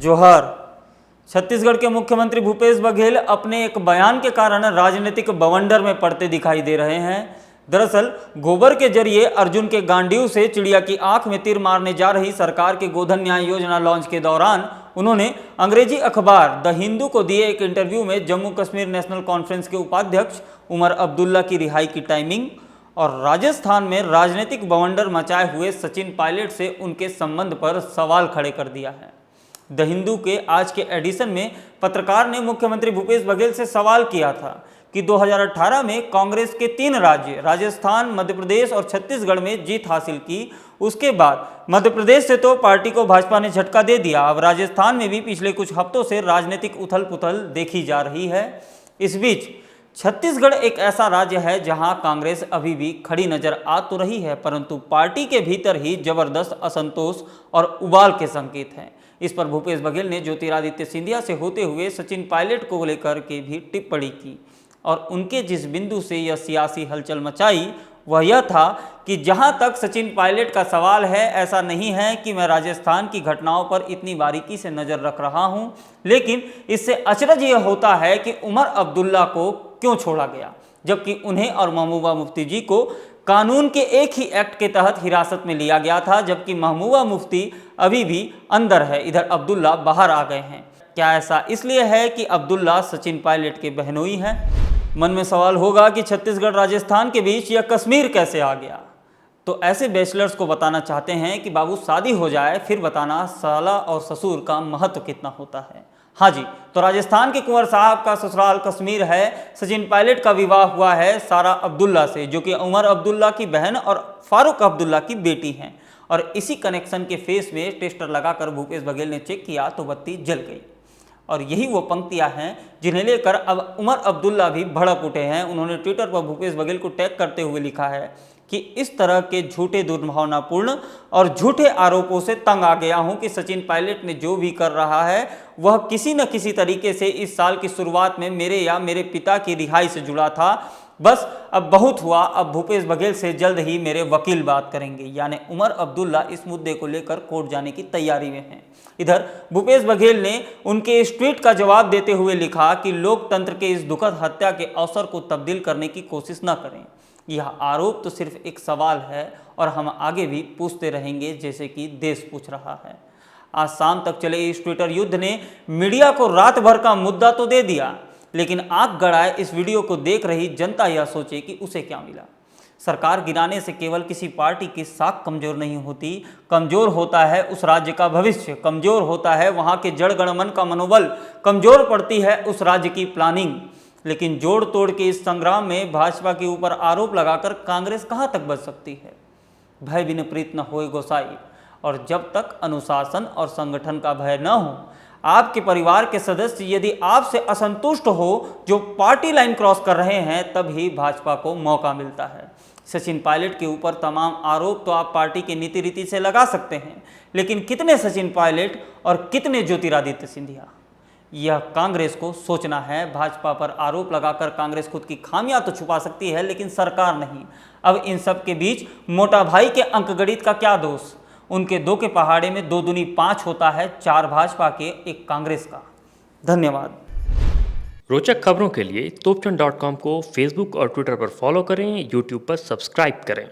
जोहार। छत्तीसगढ़ के मुख्यमंत्री भूपेश बघेल अपने एक बयान के कारण राजनीतिक बवंडर में पड़ते दिखाई दे रहे हैं। दरअसल गोबर के जरिए अर्जुन के गांडीव से चिड़िया की आंख में तीर मारने जा रही सरकार के गोधन न्याय योजना लॉन्च के दौरान उन्होंने अंग्रेजी अखबार द हिंदू को दिए एक इंटरव्यू में जम्मू कश्मीर नेशनल कॉन्फ्रेंस के उपाध्यक्ष उमर अब्दुल्ला की रिहाई की टाइमिंग और राजस्थान में राजनीतिक बवंडर मचाए हुए सचिन पायलट से उनके संबंध पर सवाल खड़े कर दिया है। द हिंदू के आज के एडिशन में पत्रकार ने मुख्यमंत्री भूपेश बघेल से सवाल किया था कि 2018 में कांग्रेस के 3 राज्य राजस्थान, मध्य प्रदेश और छत्तीसगढ़ में जीत हासिल की। उसके बाद मध्य प्रदेश से तो पार्टी को भाजपा ने झटका दे दिया। अब राजस्थान में भी पिछले कुछ हफ्तों से राजनीतिक उथल पुथल देखी जा रही है। इस बीच छत्तीसगढ़ एक ऐसा राज्य है जहां कांग्रेस अभी भी खड़ी नजर आ तो रही है, परंतु पार्टी के भीतर ही जबरदस्त असंतोष और उबाल के संकेत हैं। इस पर भूपेश बघेल ने ज्योतिरादित्य सिंधिया से होते हुए सचिन पायलट को लेकर के भी टिप्पणी की और उनके जिस बिंदु से यह सियासी हलचल मचाई वह यह था कि जहां तक सचिन पायलट का सवाल है, ऐसा नहीं है कि मैं राजस्थान की घटनाओं पर इतनी बारीकी से नज़र रख रहा हूं, लेकिन इससे अचरज यह होता है कि उमर अब्दुल्ला को क्यों छोड़ा गया, जबकि उन्हें और महबूबा मुफ्ती जी को कानून के एक ही एक्ट के तहत हिरासत में लिया गया था, जबकि महबूबा मुफ्ती अभी भी अंदर है, इधर अब्दुल्ला बाहर आ गए हैं। क्या ऐसा इसलिए है कि अब्दुल्ला सचिन पायलट के बहनोई हैं? मन में सवाल होगा कि छत्तीसगढ़ राजस्थान के बीच यह कश्मीर कैसे आ गया। तो ऐसे बैचलर्स को बताना चाहते हैं कि बाबू शादी हो जाए फिर बताना साला और ससुर का महत्व कितना होता है। हाँ जी, तो राजस्थान के कुंवर साहब का ससुराल कश्मीर है। सचिन पायलट का विवाह हुआ है सारा अब्दुल्ला से, जो कि उमर अब्दुल्ला की बहन और फारूक अब्दुल्ला की बेटी हैं। और इसी कनेक्शन के फेस में टेस्टर लगाकर भूपेश बघेल ने चेक किया तो बत्ती जल गई। और यही वो पंक्तियां हैं जिन्हें लेकर अब उमर अब्दुल्ला भी भड़क उठे हैं। उन्होंने ट्विटर पर भूपेश बघेल को टैग करते हुए लिखा है कि इस तरह के झूठे, दुर्भावनापूर्ण और झूठे आरोपों से तंग आ गया हूं कि सचिन पायलट ने जो भी कर रहा है वह किसी न किसी तरीके से इस साल की शुरुआत में मेरे या मेरे पिता की रिहाई से जुड़ा था। बस अब बहुत हुआ, अब भूपेश बघेल से जल्द ही मेरे वकील बात करेंगे। यानी उमर अब्दुल्ला इस मुद्दे को लेकर कोर्ट जाने की तैयारी में हैं। इधर भूपेश बघेल ने उनके इस ट्वीट का जवाब देते हुए लिखा कि लोकतंत्र के इस दुखद हत्या के अवसर को तब्दील करने की कोशिश न करें। यह आरोप तो सिर्फ एक सवाल है और हम आगे भी पूछते रहेंगे जैसे कि देश पूछ रहा है। आज शाम तक चले इस ट्विटर युद्ध ने मीडिया को रात भर का मुद्दा तो दे दिया, लेकिन आंख गड़ाए इस वीडियो को देख रही जनता यह सोचे कि उसे क्या मिला। सरकार गिराने से केवल किसी पार्टी की साख कमजोर नहीं होती, कमजोर होता है उस राज्य का भविष्य, कमजोर होता है वहां के जड़ गणमन का मनोबल, कमजोर पड़ती है उस राज्य की प्लानिंग। लेकिन जोड़ तोड़ के इस संग्राम में भाजपा के ऊपर आरोप लगाकर कांग्रेस कहां तक बच सकती है? भय बिन प्रीत न होए गोसाई। और जब तक अनुशासन और संगठन का भय न हो, आपके परिवार के सदस्य यदि आपसे असंतुष्ट हो जो पार्टी लाइन क्रॉस कर रहे हैं, तब ही भाजपा को मौका मिलता है। सचिन पायलट के ऊपर तमाम आरोप तो आप पार्टी के नीति रीति से लगा सकते हैं, लेकिन कितने सचिन पायलट और कितने ज्योतिरादित्य सिंधिया? यह कांग्रेस को सोचना है। भाजपा पर आरोप लगाकर कांग्रेस खुद की खामियां तो छुपा सकती है, लेकिन सरकार नहीं। अब इन सब के बीच मोटा भाई के अंकगणित का क्या दोष? उनके 2 के पहाड़े में 2 दूनी 5 होता है, 4 भाजपा के 1 कांग्रेस का। धन्यवाद। रोचक खबरों के लिए तोपचन.com को फेसबुक और ट्विटर पर फॉलो करें, यूट्यूब पर सब्सक्राइब करें।